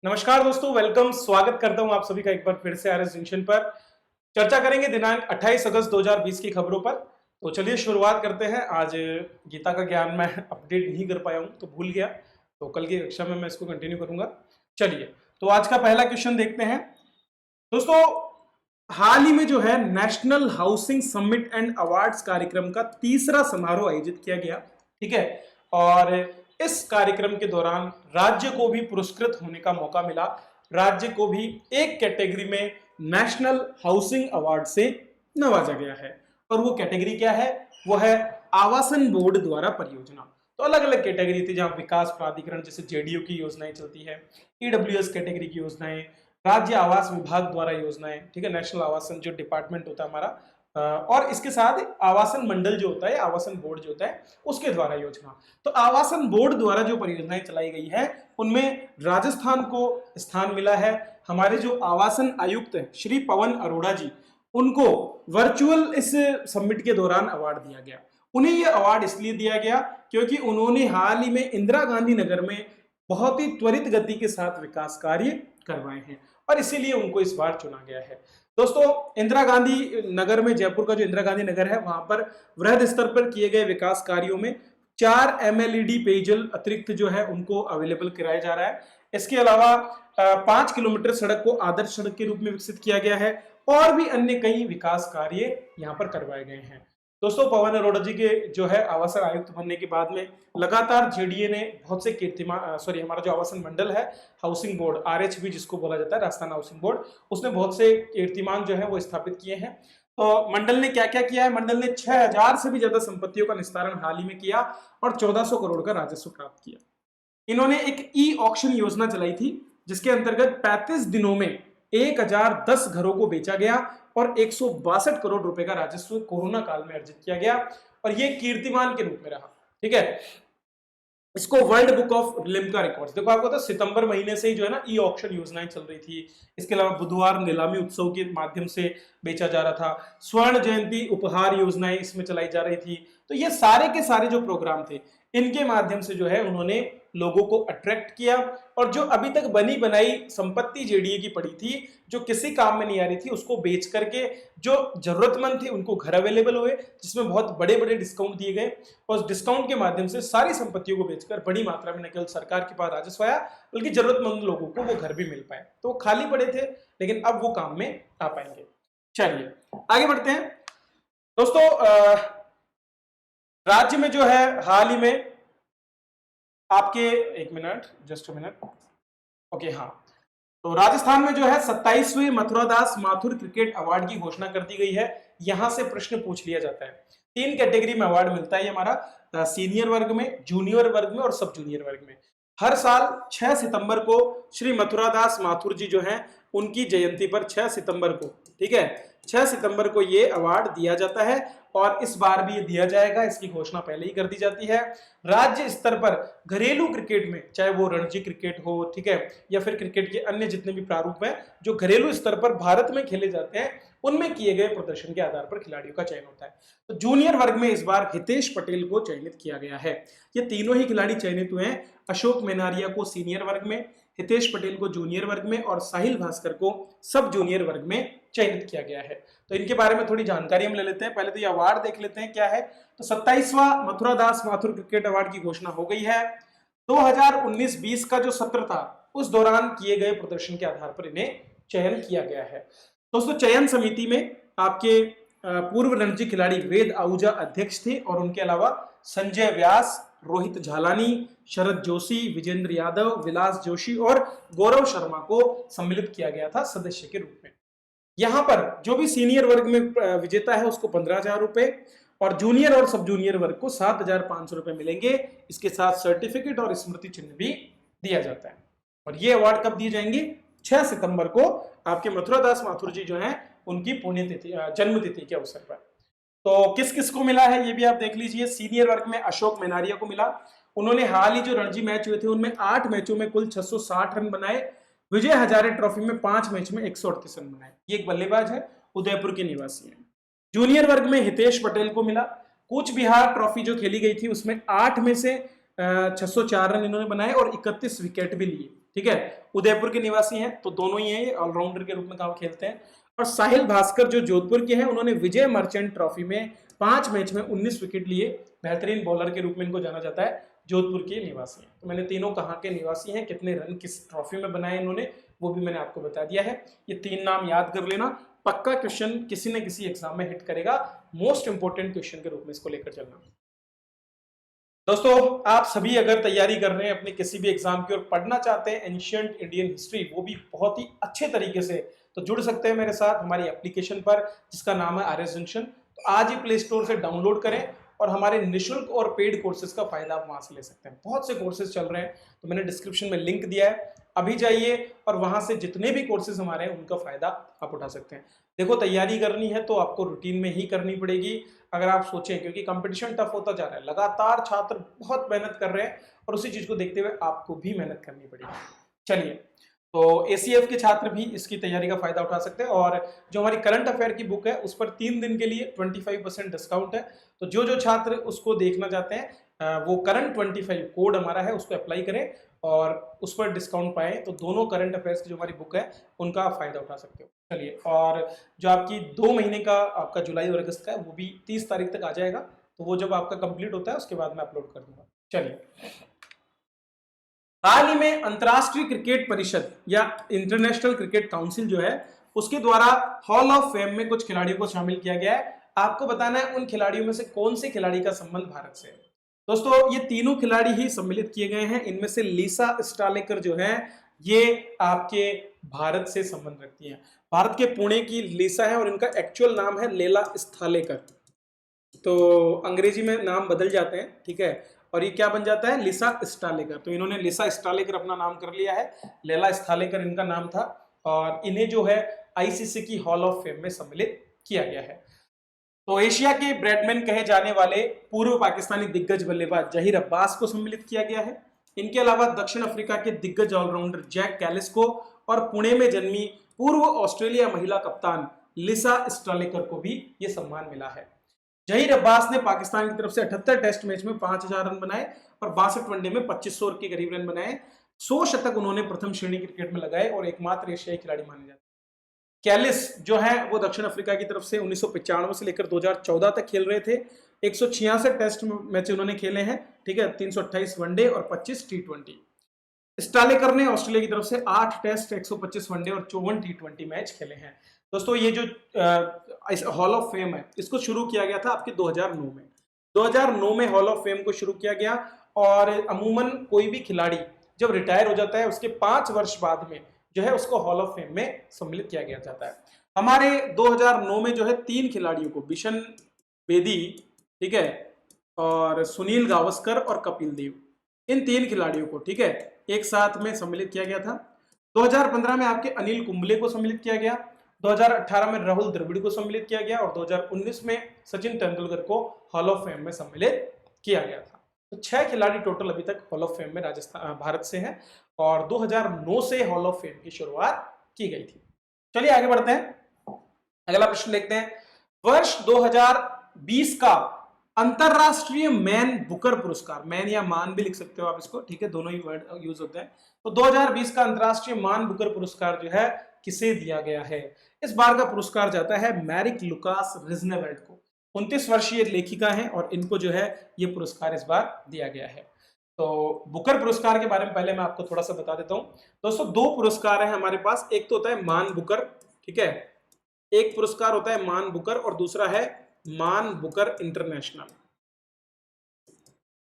नमस्कार दोस्तों, वेलकम। स्वागत करता हूं आप सभी का एक बार फिर से आरएस जंक्शन पर। चर्चा करेंगे दिनांक 28 अगस्त 2020 की खबरों पर। तो चलिए शुरुआत करते हैं। आज गीता का ज्ञान मैं अपडेट नहीं कर पाया हूं, तो भूल गया, तो कल की कक्षा में मैं इसको कंटिन्यू करूंगा। चलिए, तो आज का पहला क्वेश्चन देखते हैं दोस्तों। हाल ही में जो है national housing summit and awards कार्यक्रम का तीसरा समारोह आयोजित किया गया, ठीक है। और इस कार्यक्रम के दौरान राज्य को भी पुरस्कृत होने का मौका मिला। राज्य को भी एक कैटेगरी में नेशनल हाउसिंग अवार्ड से नवाजा गया है, और वो कैटेगरी क्या है? वो है आवासन बोर्ड द्वारा परियोजना। तो अलग अलग कैटेगरी थी, जहां विकास प्राधिकरण जैसे जेडीयू की योजनाएं चलती है, ईडब्ल्यूएस कैटेगरी की योजनाएं, राज्य आवास विभाग द्वारा योजनाएं, ठीक है, नेशनल आवासन जो डिपार्टमेंट होता है हमारा, और इसके साथ आवासन मंडल जो होता है, आवासन बोर्ड जो होता है, उसके द्वारा योजना। तो आवासन बोर्ड द्वारा जो परियोजनाएं चलाई गई है, उनमें राजस्थान को स्थान मिला है। हमारे जो आवासन आयुक्त है श्री पवन अरोड़ा जी, उनको वर्चुअल इस समिट के दौरान अवार्ड दिया गया। उन्हें यह अवार्ड इसलिए दिया गया क्योंकि उन्होंने हाल ही में इंदिरा गांधी नगर में बहुत ही त्वरित गति के साथ विकास कार्य करवाए हैं, और इसीलिए उनको इस बार चुना गया है। दोस्तों, इंदिरा गांधी नगर में, जयपुर का जो इंदिरा गांधी नगर है, वहां पर वृहद स्तर पर किए गए विकास कार्यों में 4 एमएलईडी पेयजल अतिरिक्त जो है उनको अवेलेबल कराया जा रहा है। इसके अलावा 5 किलोमीटर सड़क को आदर्श सड़क के रूप में विकसित किया गया है, और भी अन्य कई विकास कार्य यहाँ पर करवाए गए हैं। दोस्तों, पवन अरोड़ा जी के जो है आवासन आयुक्त बनने के बाद में लगातार जेडीए ने बहुत से कीर्तिमान, हमारा जो आवासन मंडल है, हाउसिंग बोर्ड, आरएचबी जिसको बोला जाता है, राजस्थान हाउसिंग बोर्ड, उसने बहुत से कीर्तिमान जो है वो स्थापित किए हैं। तो मंडल ने क्या क्या किया है? मंडल ने 6000 से भी ज्यादा संपत्तियों का निस्तारण हाल ही में किया, और 1400 करोड़ का राजस्व प्राप्त किया। इन्होंने एक ई ऑक्शन योजना चलाई थी, जिसके अंतर्गत 35 दिनों में 1010 घरों को बेचा गया, और 162 करोड़ रुपए का राजस्व कोरोना काल में अर्जित किया गया, और ये कीर्तिमान के रूप में रहा, ठीक है। इसको world book of Limca records, देखो आपको तो सितंबर महीने से ही जो है ना ई ऑक्शन योजनाएं चल रही थी। इसके अलावा बुधवार नीलामी उत्सव के माध्यम से बेचा जा रहा था। स्वर्ण जयंती उपहार योजनाएं इसमें चलाई जा रही थी। तो ये सारे के सारे जो प्रोग्राम थे, इनके माध्यम से जो है उन्होंने लोगों को अट्रैक्ट किया, और जो अभी तक बनी बनाई संपत्ति जेडीए की पड़ी थी, जो किसी काम में नहीं आ रही थी, उसको बेच करके जो जरूरतमंद थे उनको घर अवेलेबल हुए, जिसमें बहुत बड़े बड़े डिस्काउंट दिए गए, और उस डिस्काउंट के माध्यम से सारी संपत्तियों को बेचकर बड़ी मात्रा में न केवल सरकार के पास राजस्व आया, बल्कि जरूरतमंद लोगों को वो घर भी मिल पाए। तो वो खाली पड़े थे, लेकिन अब वो काम में आ पाएंगे। चलिए आगे बढ़ते हैं दोस्तों। राज्य में जो है हाल ही में आपके, एक minute, just a minute, okay, हाँ, तो राजस्थान में जो है 27वें मथुरादास माथुर क्रिकेट अवार्ड की घोषणा कर दी गई है। यहां से प्रश्न पूछ लिया जाता है। 3 कैटेगरी में अवार्ड मिलता है हमारा, सीनियर वर्ग में, जूनियर वर्ग में, और सब जूनियर वर्ग में। हर साल 6 सितंबर को श्री मथुरादास माथुर जी जो हैं, उनकी जयंती पर 6 सितंबर को, ठीक है, 6 सितंबर को ये अवार्ड दिया जाता है, और इस बार भी ये दिया जाएगा। इसकी घोषणा पहले ही कर दी जाती है। राज्य स्तर पर घरेलू क्रिकेट में, चाहे वो रणजी क्रिकेट हो, ठीक है, या फिर क्रिकेट के अन्य जितने भी प्रारूप हैं जो घरेलू स्तर पर भारत में खेले जाते हैं, उनमें किए गए प्रदर्शन के आधार पर खिलाड़ियों का चयन होता है। तो जूनियर वर्ग में इस बार हितेश पटेल को चयनित किया गया है। ये तीनों ही खिलाड़ी चयनित हुए हैं। अशोक मेनारिया को सीनियर वर्ग में, हितेश पटेल को जूनियर वर्ग में, और साहिल भास्कर को सब जूनियर वर्ग में चयनित किया गया है। तो इनके बारे में थोड़ी जानकारी हम ले लेते हैं। पहले तो ये अवार्ड देख लेते हैं क्या है। तो 27वां मथुरादास माथुर क्रिकेट अवार्ड की घोषणा हो गई है। 2019-20 का जो सत्र था, उस दौरान किए गए प्रदर्शन के आधार पर इन्हें चयन किया गया है। दोस्तों, चयन समिति में आपके पूर्व रणजी खिलाड़ी वेद आहूजा अध्यक्ष थे, और उनके अलावा संजय व्यास, रोहित झालानी, शरद जोशी, विजेंद्र यादव, विलास जोशी और गौरव शर्मा को सम्मिलित किया गया था सदस्य के रूप में। यहां पर जो भी सीनियर वर्ग में विजेता है उसको 15,000 रुपए, और जूनियर और सब जूनियर वर्ग को 7,500 रुपए मिलेंगे। इसके साथ सर्टिफिकेट और स्मृति चिन्ह भी दिया जाता है। और ये अवार्ड कब दिए जाएंगे? 6 सितंबर को आपके मथुरादास माथुर जी जो हैं, उनकी पुण्यतिथि, जन्मतिथि के अवसर पर। तो किस किस को मिला है ये भी आप देख लीजिए। सीनियर वर्ग में अशोक मेनारिया को मिला। उन्होंने हाल ही जो रणजी मैच हुए थे, उनमें 8 मैचों में कुल 660 रन बनाए। विजय हजारे ट्रॉफी में 5 मैच में 138 रन बनाए। ये एक बल्लेबाज है, उदयपुर के निवासी है। जूनियर वर्ग में हितेश पटेल को मिला। कूच बिहार ट्रॉफी जो खेली गई थी, उसमें 8 में से 604 रन इन्होंने बनाए और 31 विकेट भी लिए। ठीक है, उदयपुर के निवासी हैं, तो दोनों ही हैं, ये ऑलराउंडर के रूप में काम खेलते हैं। और साहिल भास्कर जो जोधपुर के हैं, उन्होंने विजय मर्चेंट ट्रॉफी में 5 मैच में 19 विकेट लिए। बेहतरीन बॉलर के रूप में इनको जाना जाता है, जोधपुर के निवासी हैं। तो मैंने तीनों कहाँ के निवासी हैं, कितने रन किस ट्रॉफी में बनाए इन्होंने, वो भी मैंने आपको बता दिया है। ये 3 नाम याद कर लेना, पक्का क्वेश्चन किसी न किसी एग्जाम में हिट करेगा, मोस्ट इंपोर्टेंट क्वेश्चन के रूप में इसको लेकर चलना। दोस्तों, आप सभी अगर तैयारी कर रहे हैं अपने किसी भी एग्जाम की और पढ़ना चाहते हैं एंशिएंट इंडियन हिस्ट्री, वो भी बहुत ही अच्छे तरीके से, तो जुड़ सकते हैं मेरे साथ हमारी एप्लीकेशन पर जिसका नाम है आरएस जंक्शन। तो आज ही प्ले स्टोर से डाउनलोड करें और हमारे निःशुल्क और पेड कोर्सेज का फायदा आप वहां से ले सकते हैं। बहुत से कोर्सेज चल रहे हैं, तो मैंने डिस्क्रिप्शन में लिंक दिया है, अभी जाइए और वहां से जितने भी कोर्सेज हमारे हैं उनका फायदा आप उठा सकते हैं। देखो, तैयारी करनी है तो आपको रूटीन में ही करनी पड़ेगी। अगर आप सोचें, क्योंकि कंपटीशन टफ होता जा रहा है, लगातार छात्र बहुत मेहनत कर रहे हैं और उसी चीज को देखते हुए आपको भी मेहनत करनी पड़ेगी। चलिए, तो एसीएफ के छात्र भी इसकी तैयारी का फायदा उठा सकते हैं। और जो हमारी करंट अफेयर की बुक है उस पर 3 दिन के लिए 25% डिस्काउंट है। तो जो छात्र उसको देखना चाहते हैं वो करंट 25 कोड हमारा है, उसको अप्लाई करें और उस पर डिस्काउंट पाए। तो दोनों करंट अफेयर्स की जो हमारी बुक है उनका आप फायदा उठा सकते हो। चलिए, और जो आपकी 2 महीने का आपका जुलाई और अगस्त का है वो भी 30 तारीख तक आ जाएगा। तो वो जब आपका कंप्लीट होता है उसके बाद मैं अपलोड कर दूंगा। चलिए, हाल ही में अंतर्राष्ट्रीय क्रिकेट परिषद या इंटरनेशनल क्रिकेट काउंसिल जो है उसके द्वारा हॉल ऑफ फेम में कुछ खिलाड़ियों को शामिल किया गया है। आपको बताना है उन खिलाड़ियों में से कौन से खिलाड़ी का संबंध भारत से है। दोस्तों, ये तीनों खिलाड़ी ही सम्मिलित किए गए हैं। इनमें से लिसा स्टालेकर जो है ये आपके भारत से संबंध रखती हैं। भारत के पुणे की लिसा है और इनका एक्चुअल नाम है लेला स्थालेकर। तो अंग्रेजी में नाम बदल जाते हैं, ठीक है, और ये क्या बन जाता है, लिसा स्टालेकर। तो इन्होंने लिसा स्टालेकर अपना नाम कर लिया है, लेला स्थालेकर इनका नाम था और इन्हें जो है आईसीसी की हॉल ऑफ फेम में सम्मिलित किया गया है। तो एशिया के ब्रैडमैन कहे जाने वाले पूर्व पाकिस्तानी दिग्गज बल्लेबाज जहीर अब्बास को सम्मिलित किया गया है। इनके अलावा दक्षिण अफ्रीका के दिग्गज ऑलराउंडर जैक कैलिस को और पुणे में जन्मी पूर्व ऑस्ट्रेलिया महिला कप्तान लिसा स्टालेकर को भी ये सम्मान मिला है। जहीर अब्बास ने पाकिस्तान की तरफ से 78 टेस्ट मैच में 5000 रन बनाए और 62 वनडे में 2500 के करीब रन बनाए। 100 शतक उन्होंने प्रथम श्रेणी क्रिकेट में लगाए और एकमात्र एशियाई खिलाड़ी माने जाते हैं। कैलिस जो है वो दक्षिण अफ्रीका की तरफ से 1995 से लेकर 2014 तक खेल रहे थे। 166 टेस्ट मैच उन्होंने खेले हैं, ठीक है, 328 वनडे और 25 टी20। स्टालेकर ने ऑस्ट्रेलिया की तरफ से 8 टेस्ट, 125 वनडे और 54 टी20 मैच खेले हैं। दोस्तों, ये जो हॉल ऑफ फेम है इसको शुरू किया गया था आपके 2009 में। 2009 में हॉल ऑफ फेम को शुरू किया गया और अमूमन कोई भी खिलाड़ी जब रिटायर हो जाता है उसके 5 वर्ष बाद में जो है उसको हॉल ऑफ फेम में सम्मिलित किया गया जाता है। हमारे 2009 में जो है 3 खिलाड़ियों को, बिशन बेदी, ठीक है, और सुनील गावस्कर और कपिल देव, इन 3 खिलाड़ियों को, ठीक है, एक साथ में सम्मिलित किया गया था। 2015 में आपके अनिल कुंबले को सम्मिलित किया गया, 2018 में राहुल द्रविड़ को सम्मिलित किया गया और 2019 में सचिन तेंदुलकर को हॉल ऑफ फेम में सम्मिलित किया गया था। तो 6 खिलाड़ी टोटल अभी तक हॉल ऑफ फेम में भारत से हैं और 2009 से हॉल ऑफ फेम की शुरुआत की गई थी। चलिए आगे बढ़ते हैं, अगला प्रश्न देखते हैं। वर्ष 2020 का अंतरराष्ट्रीय मैन बुकर पुरस्कार, मैन या मान भी लिख सकते हो आप इसको, ठीक है, दोनों ही वर्ड यूज होते हैं। तो 2020 का अंतरराष्ट्रीय मान बुकर पुरस्कार जो है किसे दिया गया है? इस बार का पुरस्कार जाता है मैरिक लुकास रिजनेवेल्ड को। 29 वर्षीय लेखिका हैं और इनको जो है ये पुरस्कार इस बार दिया गया है। तो बुकर पुरस्कार के बारे में पहले मैं आपको थोड़ा सा बता देता हूं। दोस्तों, 2 पुरस्कार है हमारे पास, एक तो होता है मान बुकर, ठीक है, एक पुरस्कार होता है मान बुकर और दूसरा है मान बुकर इंटरनेशनल।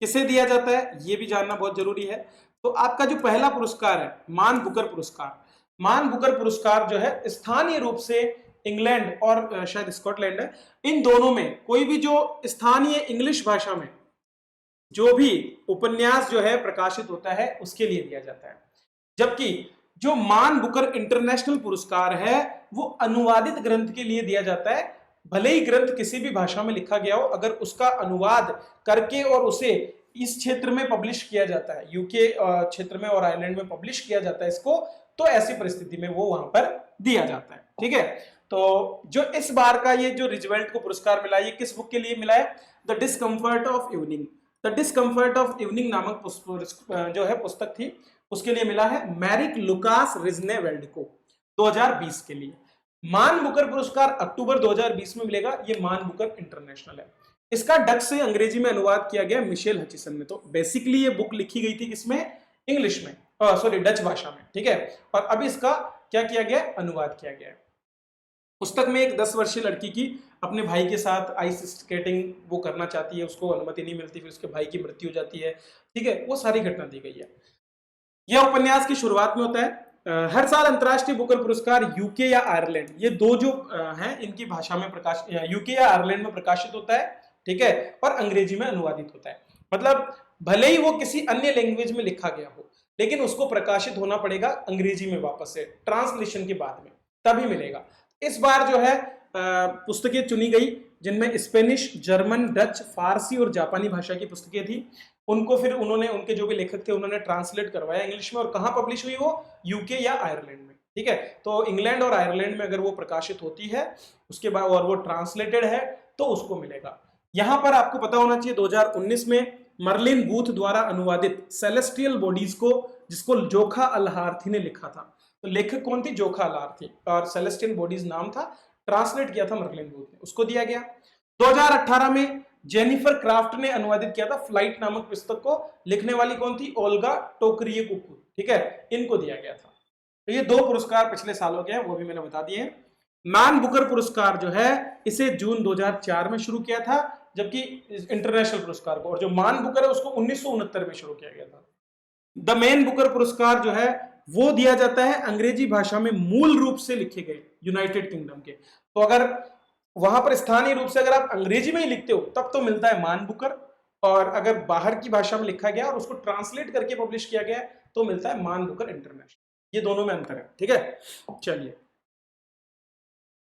किसे दिया जाता है ये भी जानना बहुत जरूरी है। तो आपका जो पहला पुरस्कार है मान बुकर पुरस्कार, मान बुकर पुरस्कार जो है स्थानीय रूप से इंग्लैंड और शायद स्कॉटलैंड है, इन दोनों में कोई भी जो स्थानीय इंग्लिश भाषा में जो भी उपन्यास जो है प्रकाशित होता है उसके लिए दिया जाता है। जबकि जो मान बुकर इंटरनेशनल पुरस्कार है वो अनुवादित ग्रंथ के लिए दिया जाता है। भले ही ग्रंथ किसी भी भाषा में लिखा गया हो, अगर उसका अनुवाद करके और उसे इस क्षेत्र में पब्लिश किया जाता है, यूके क्षेत्र में और आयरलैंड में पब्लिश किया जाता है इसको, तो ऐसी परिस्थिति में वो वहां पर दिया जाता है, ठीक है। तो जो इस बार का ये जो रिजवेल्ट को पुरस्कार मिला, ये किस बुक के लिए मिला है? The discomfort of evening, the discomfort of evening नामक जो है पुस्तक थी, उसके लिए मिला है मैरिक लुकास रिजनेवेल्ड को 2020 के लिए। मान बुकर पुरस्कार अक्टूबर 2020 में मिलेगा, ये मान बुकर इंटरनेशनल है। इसका डच से अंग्रेजी में अनुवाद किया गया मिशेल हचिसन ने। तो बेसिकली ये बुक लिखी गई थी किसमें, इंग्लिश में, सॉरी डच भाषा में, ठीक है। और अभी इसका क्या किया गया, अनुवाद किया गया है। पुस्तक में एक 10 वर्षीय लड़की की अपने भाई के साथ आइस स्केटिंग वो करना चाहती है, उसको अनुमति नहीं मिलती, फिर उसके भाई की मृत्यु हो जाती है, ठीक है, वो सारी घटना दी गई है। यह उपन्यास की शुरुआत में होता है। हर साल अंतर्राष्ट्रीय बुकर पुरस्कार यूके या आयरलैंड, ये दो जो हैं इनकी भाषा में प्रकाश, यूके या आयरलैंड में प्रकाशित होता है, ठीक है, और अंग्रेजी में अनुवादित होता है। मतलब भले ही वो किसी अन्य लैंग्वेज में लिखा गया हो, लेकिन उसको प्रकाशित होना पड़ेगा अंग्रेजी में वापस से, ट्रांसलेशन के बाद में तभी मिलेगा। इस बार जो है पुस्तकें चुनी गई जिनमें स्पेनिश, जर्मन, डच, फारसी और जापानी भाषा की पुस्तकें थी। उनको फिर उन्होंने, उनके जो भी लेखक थे उन्होंने ट्रांसलेट करवाया इंग्लिश में। और कहाँ पब्लिश हुई वो, यूके या आयरलैंड में, ठीक है। तो इंग्लैंड और आयरलैंड में अगर वो प्रकाशित होती है उसके बाद और वो ट्रांसलेटेड है तो उसको मिलेगा। यहां पर आपको पता होना चाहिए 2019 में मर्लिन बूथ द्वारा अनुवादित सेलेस्टियल बॉडीज को, जिसको जोखा अल्हार्थी ने लिखा था, तो लेखक कौन थी, जोखा अल्हार्थी, और सेलेस्टियल बॉडीज नाम था, ट्रांसलेट किया था मर्लिन बूथ ने, उसको दिया गया। 2018 में जेनिफर क्राफ्ट ने अनुवादित किया था फ्लाइट नामक पुस्तक को, लिखने वाली कौन थी, ओल्गा टोकरिएकुकु, ठीक है, इनको दिया गया था। तो ये 2 पुरस्कार पिछले सालों के हैं, वो भी मैंने बता दिए हैं। मान बुकर पुरस्कार जो है इसे जून 2004 में शुरू किया था, जबकि इंटरनेशनल पुरस्कार को, और जो मान बुकर है उसको 1969 में शुरू किया गया था। द मैन बुकर पुरस्कार जो है वो दिया जाता है अंग्रेजी भाषा में मूल रूप से लिखे गए यूनाइटेड किंगडम के। तो अगर वहां पर स्थानीय रूप से अगर आप अंग्रेजी में ही लिखते हो तब तो मिलता है मान बुकर, और अगर बाहर की भाषा में लिखा गया और उसको ट्रांसलेट करके पब्लिश किया गया तो मिलता है मान बुकर इंटरनेशनल। ये दोनों में अंतर है, ठीक है। चलिए,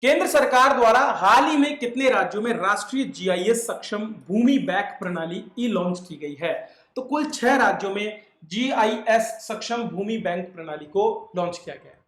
केंद्र सरकार द्वारा हाल ही में कितने राज्यों में राष्ट्रीय जीआईएस सक्षम भूमि बैंक प्रणाली ई लॉन्च की गई है, तो कुल 6 राज्यों में जीआईएस सक्षम भूमि बैंक प्रणाली को लॉन्च किया गया है।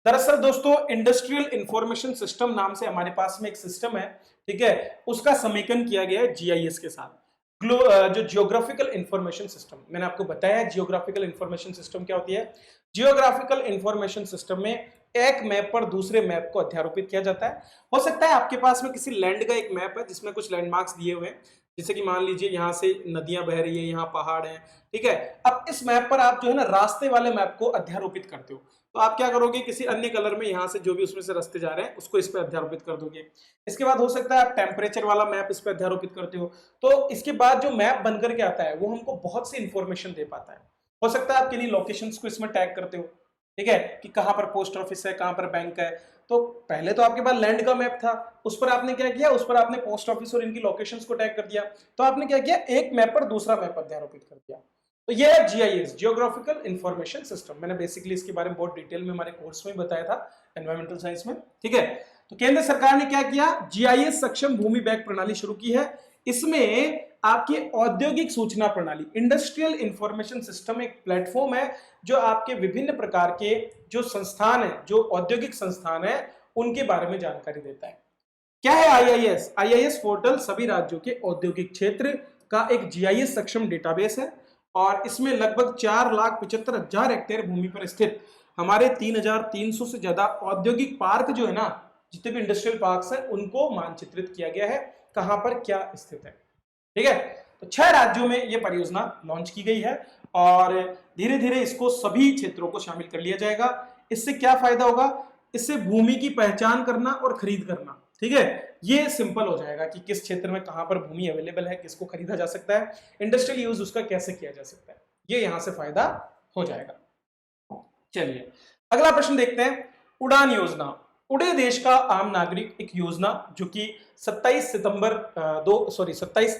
दरअसल दोस्तों, इंडस्ट्रियल इंफॉर्मेशन सिस्टम नाम से हमारे पास में एक सिस्टम है, ठीक है, उसका समेकन किया गया है जीआईएस के साथ। जो जियोग्राफिकल इंफॉर्मेशन सिस्टम, मैंने आपको बताया जियोग्राफिकल इंफॉर्मेशन सिस्टम क्या होती है। जियोग्राफिकल इंफॉर्मेशन सिस्टम में एक मैप पर दूसरे मैप को अध्यारोपित किया जाता है। हो सकता है आपके पास में किसी लैंड का एक मैप है जिसमें कुछ लैंडमार्क्स दिए हुए हैं, जैसे कि मान लीजिए यहाँ से नदियां बह रही है, यहाँ पहाड़ है, ठीक है। अब इस मैप पर आप जो है ना रास्ते वाले मैप को अध्यारोपित करते हो, तो आप क्या करोगे, किसी अन्य कलर में यहाँ से जो भी उसमें से रास्ते जा रहे हैं उसको इस पर अध्यारोपित कर दोगे। इसके बाद हो सकता है आप टेम्परेचर वाला मैप इस पर अध्यारोपित करते हो। तो इसके बाद जो मैप बनकर के आता है वो हमको बहुत सी इंफॉर्मेशन दे पाता है। हो सकता है आप किन्हीं लोकेशंस को इसमें टैग करते हो, ठीक है, कि कहाँ पर पोस्ट ऑफिस है, कहाँ पर बैंक है। तो पहले तो आपके पास लैंड का मैप था, उस पर आपने क्या किया, उस पर आपने पोस्ट ऑफिस और इनकी लोकेशंस को टैग कर दिया। तो आपने क्या किया, एक मैप पर दूसरा मैप अध्यारोपित कर दिया। तो ये है जीआईएस, जियोग्राफिकल इंफॉर्मेशन सिस्टम। मैंने बेसिकली इसके बारे में बहुत डिटेल में हमारे कोर्स में बताया था एनवायरमेंटल साइंस में, ठीक है। तो केंद्र सरकार ने क्या किया, जीआईएस सक्षम भूमि बैंक प्रणाली शुरू की है। इसमें आपकी औद्योगिक सूचना प्रणाली, इंडस्ट्रियल इंफॉर्मेशन सिस्टम, एक प्लेटफॉर्म है जो आपके विभिन्न प्रकार के जो संस्थान है, जो औद्योगिक संस्थान है, उनके बारे में जानकारी देता है। क्या है आईआईएस? आईआईएस पोर्टल सभी राज्यों के औद्योगिक क्षेत्र का एक जीआईएस सक्षम डेटाबेस है, और इसमें लगभग 4,75,000 हेक्टेयर भूमि पर स्थित हमारे 3,300 से ज्यादा औद्योगिक पार्क जो है ना, जितने भी इंडस्ट्रियल पार्क्स हैं, उनको मानचित्रित किया गया है, कहां पर क्या स्थित है, ठीक है। तो 6 राज्यों में यह परियोजना लॉन्च की गई है, और धीरे धीरे इसको सभी क्षेत्रों को शामिल कर लिया जाएगा। इससे क्या फायदा होगा, इससे भूमि की पहचान करना और खरीद करना, ठीक है, ये सिंपल हो जाएगा कि किस क्षेत्र में कहां पर भूमि अवेलेबल है, किसको खरीदा जा सकता है, इंडस्ट्रियल यूज उसका कैसे किया जा सकता है, ये यहां से फायदा हो जाएगा। चलिए अगला प्रश्न देखते हैं, उड़ान योजना। उड़े देश का आम नागरिक एक योजना जो कि 27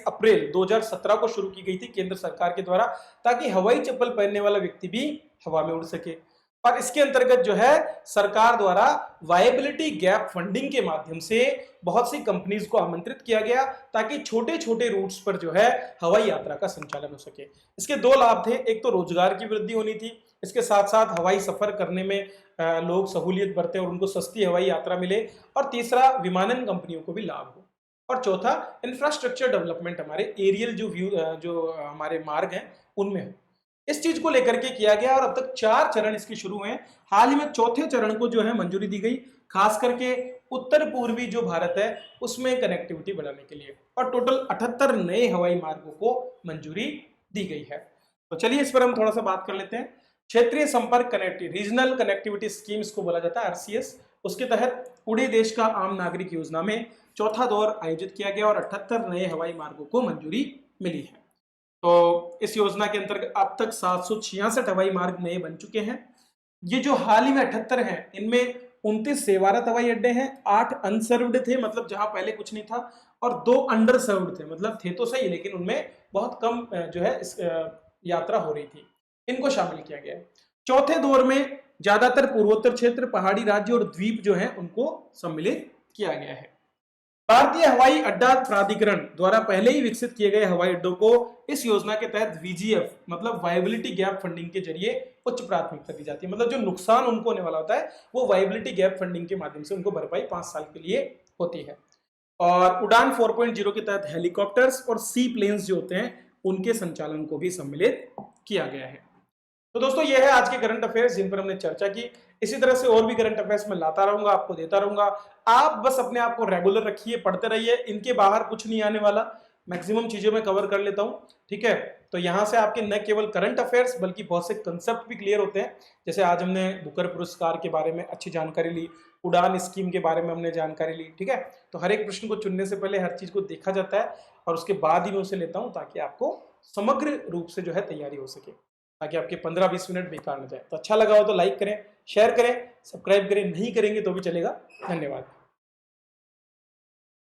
अप्रैल 2017 को शुरू की गई थी केंद्र सरकार के द्वारा, ताकि हवाई चप्पल पहनने वाला व्यक्ति भी हवा में उड़ सके। और इसके अंतर्गत जो है सरकार द्वारा वायबिलिटी गैप फंडिंग के माध्यम से बहुत सी कंपनीज को आमंत्रित किया गया, ताकि छोटे छोटे रूट्स पर जो है हवाई यात्रा का संचालन हो सके। इसके 2 लाभ थे, एक तो रोजगार की वृद्धि होनी थी, इसके साथ साथ हवाई सफर करने में लोग सहूलियत बरते और उनको सस्ती हवाई यात्रा मिले, और तीसरा विमानन कंपनियों को भी लाभ हो। और चौथा इंफ्रास्ट्रक्चर डेवलपमेंट, हमारे एरियल जो व्यू जो हमारे मार्ग हैं उनमें हो। इस चीज को लेकर के किया गया और अब तक 4 चरण इसके शुरू हुए हैं। हाल ही में चौथे चरण को जो है मंजूरी दी गई, खास करके उत्तर पूर्वी जो भारत है उसमें कनेक्टिविटी बढ़ाने के लिए, और टोटल 78 नए हवाई मार्गों को मंजूरी दी गई है। तो चलिए इस पर हम थोड़ा सा बात कर लेते हैं। क्षेत्रीय संपर्क कनेक्टिविटी, रीजनल कनेक्टिविटी स्कीम्स को बोला जाता है, आरसीएस। उसके तहत पूरे देश का आम नागरिक योजना में चौथा दौर आयोजित किया गया और 78 नए हवाई मार्गों को मंजूरी मिली है। तो इस योजना के अंतर्गत अब तक 766 हवाई मार्ग नए बन चुके हैं। ये जो हाल ही में 78 हैं, इनमें 29 सेवारत हवाई अड्डे हैं, 8 अनसर्व्ड थे, मतलब जहां पहले कुछ नहीं था, और 2 अंडर सर्व्ड थे, मतलब थे तो सही लेकिन उनमें बहुत कम जो है इस यात्रा हो रही थी, इनको शामिल किया गया है। चौथे दौर में ज्यादातर पूर्वोत्तर क्षेत्र, पहाड़ी राज्य और द्वीप जो है उनको सम्मिलित किया गया है। भारतीय हवाई अड्डा प्राधिकरण द्वारा पहले ही विकसित किए गए हवाई अड्डों को इस योजना के तहत वीजीएफ मतलब वायबिलिटी गैप फंडिंग के जरिए उच्च प्राथमिकता दी जाती है। मतलब जो नुकसान उनको होने वाला होता है वो वायबिलिटी गैप फंडिंग के माध्यम से उनको भरपाई 5 साल के लिए होती है। और उड़ान 4.0 के तहत हेलीकॉप्टर्स और सी प्लेन्स जो होते हैं उनके संचालन को भी सम्मिलित किया गया है। तो दोस्तों ये है आज के करंट अफेयर्स जिन पर हमने चर्चा की। इसी तरह से और भी करंट अफेयर्स मैं लाता रहूंगा, आपको देता रहूंगा। आप बस अपने आप को रेगुलर रखिए, पढ़ते रहिए, इनके बाहर कुछ नहीं आने वाला, मैक्सिमम चीजें मैं कवर कर लेता हूं, ठीक है। तो यहाँ से आपके न केवल करंट अफेयर्स बल्कि बहुत से कंसेप्ट भी क्लियर होते हैं। जैसे आज हमने बुकर पुरस्कार के बारे में अच्छी जानकारी ली, उड़ान स्कीम के बारे में हमने जानकारी ली, ठीक है। तो हर एक प्रश्न को चुनने से पहले हर चीज को देखा जाता है और उसके बाद ही मैं उसे लेता हूं, ताकि आपको समग्र रूप से जो है तैयारी हो सके, ताकि आपके 15-20 मिनट बेकार न जाए। तो अच्छा लगा हो तो लाइक करें, शेयर करें, सब्सक्राइब करें, नहीं करेंगे तो भी चलेगा। धन्यवाद।